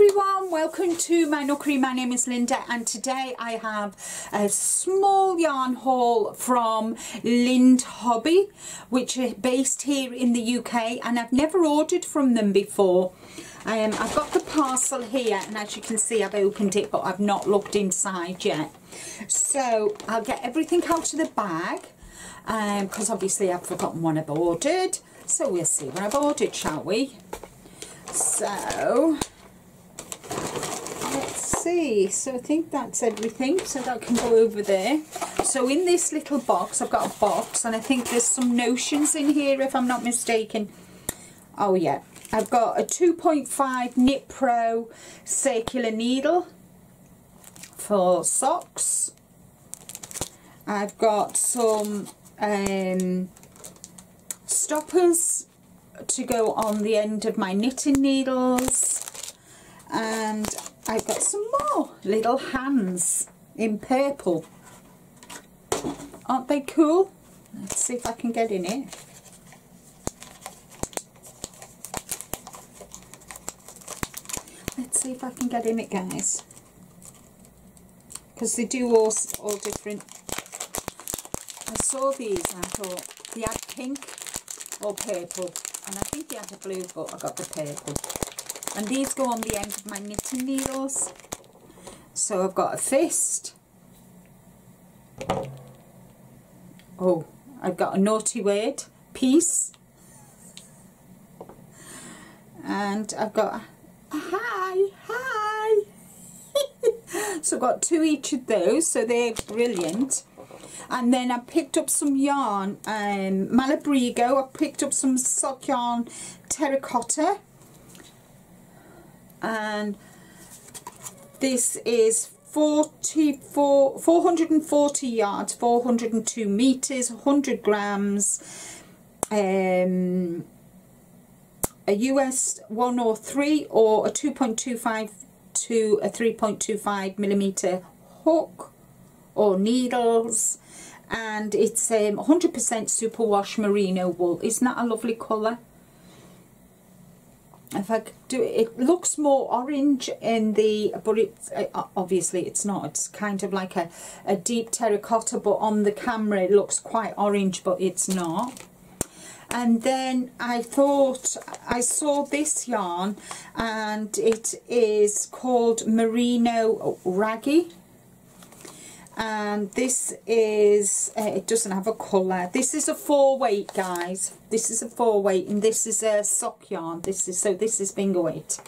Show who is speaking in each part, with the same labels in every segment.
Speaker 1: everyone, welcome to my nookery. My name is Linda and today I have a small yarn haul from LindeHobby, which is based here in the UK, and I've never ordered from them before. I've got the parcel here and as you can see I've opened it, but I've not looked inside yet. So I'll get everything out of the bag because obviously I've forgotten what I've ordered. So we'll see what I've ordered, shall we? So let's see. So I think that's everything, so that can go over there. So in this little box, I've got a box and I think there's some notions in here if I'm not mistaken. Oh yeah, I've got a 2.5 Knit Pro circular needle for socks. I've got some stoppers to go on the end of my knitting needles, and I've got some more little hands in purple. Aren't they cool? Let's see if I can get in it. Let's see if I can get in it, guys, because they do all different. I saw these and I thought they had pink or purple, and I think they had a blue, but I got the purple. And these go on the end of my knitting needles. So I've got a fist. Oh, I've got a naughty word, peace. And I've got a hi, hi. So I've got two each of those, so they're brilliant. And then I picked up some yarn, Malabrigo. I picked up some sock yarn terracotta, and this is 440 yards, 402 meters, 100 grams, a US 103 or a 2.25 to a 3.25 millimeter hook or needles. And it's 100% superwash merino wool. Isn't that a lovely colour? If I could do it, it looks more orange in the, but it's obviously it's not. It's kind of like a deep terracotta, but on the camera it looks quite orange, but it's not. And then I thought I saw this yarn, and it is called Merino Raggy. And this is it doesn't have a colour. This is a 4-weight, guys. This is a 4-weight, and this is a sock yarn. This is finger weight.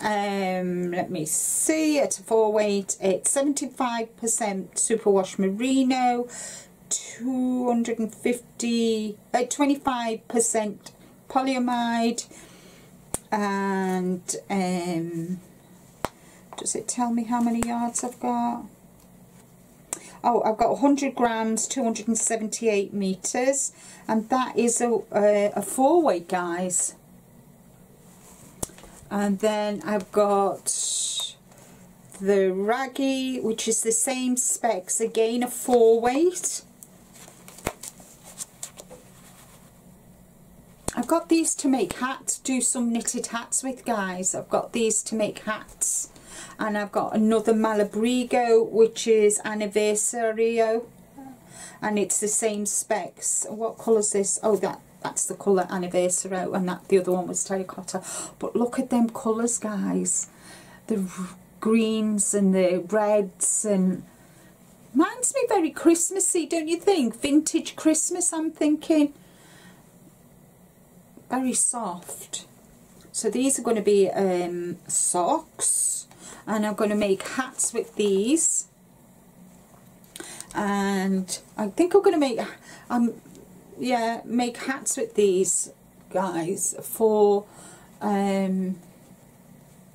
Speaker 1: Let me see. It's a 4-weight. It's 75% superwash merino, 25% polyamide, and does it tell me how many yards I've got? Oh, I've got 100 grams, 278 meters, and that is a 4-weight, guys. And then I've got the Raggy, which is the same specs, again a 4-weight. I've got these to make hats, do some knitted hats with, guys. I've got these to make hats. And I've got another Malabrigo, which is Anniversario, and it's the same specs. What colour is this? Oh, that's the colour Anniversario, and the other one was terracotta. But look at them colours, guys. The greens and the reds, and reminds me very Christmassy, don't you think? Vintage Christmas, I'm thinking. Very soft. So these are going to be socks. And I'm going to make hats with these, and I think I'm going to make make hats with these, guys, for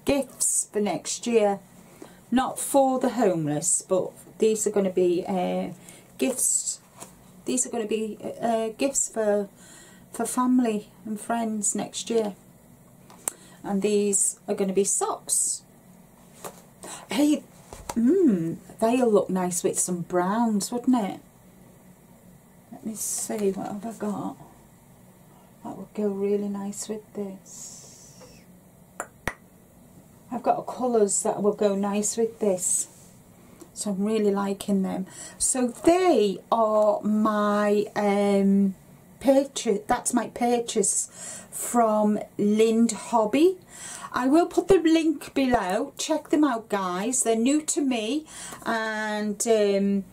Speaker 1: gifts for next year. Not for the homeless, but these are going to be gifts. These are going to be gifts for family and friends next year, and these are going to be socks. Hey, they'll look nice with some browns, wouldn't it? Let me see, what have I got? That would go really nice with this. I've got colours that will go nice with this. So I'm really liking them. So they are my purchase. That's my purchase from LindeHobby. I will put the link below. Check them out, guys. They're new to me, and the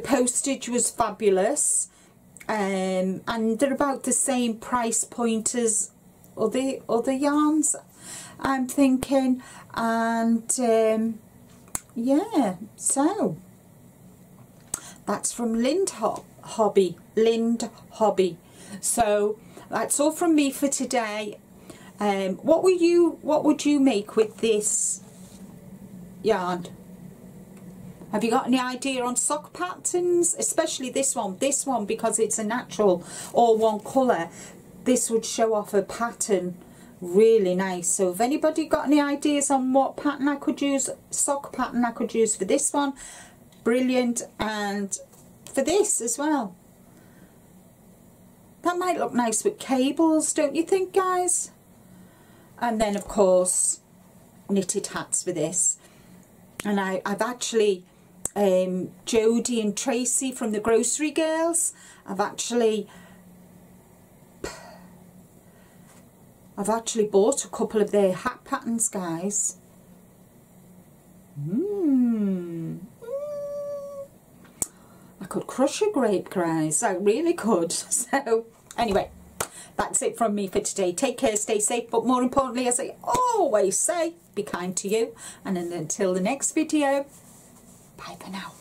Speaker 1: postage was fabulous. And they're about the same price point as other yarns, I'm thinking. And yeah, so that's from LindeHobby. So that's all from me for today. What would you make with this yarn? Have you got any idea on sock patterns? Especially this one because it's a natural all one colour. This would show off a pattern really nice. So if anybody got any ideas on what pattern I could use, sock pattern I could use for this one, brilliant. And for this as well, that might look nice with cables, don't you think, guys? And then of course knitted hats for this. And I've actually Jodie and Tracy from the Grocery Girls, I've actually bought a couple of their hat patterns, guys. I could crush a grape, guys. I really could. So anyway, that's it from me for today. Take care, stay safe, but more importantly, as I always say, be kind to you. And until the next video, bye for now.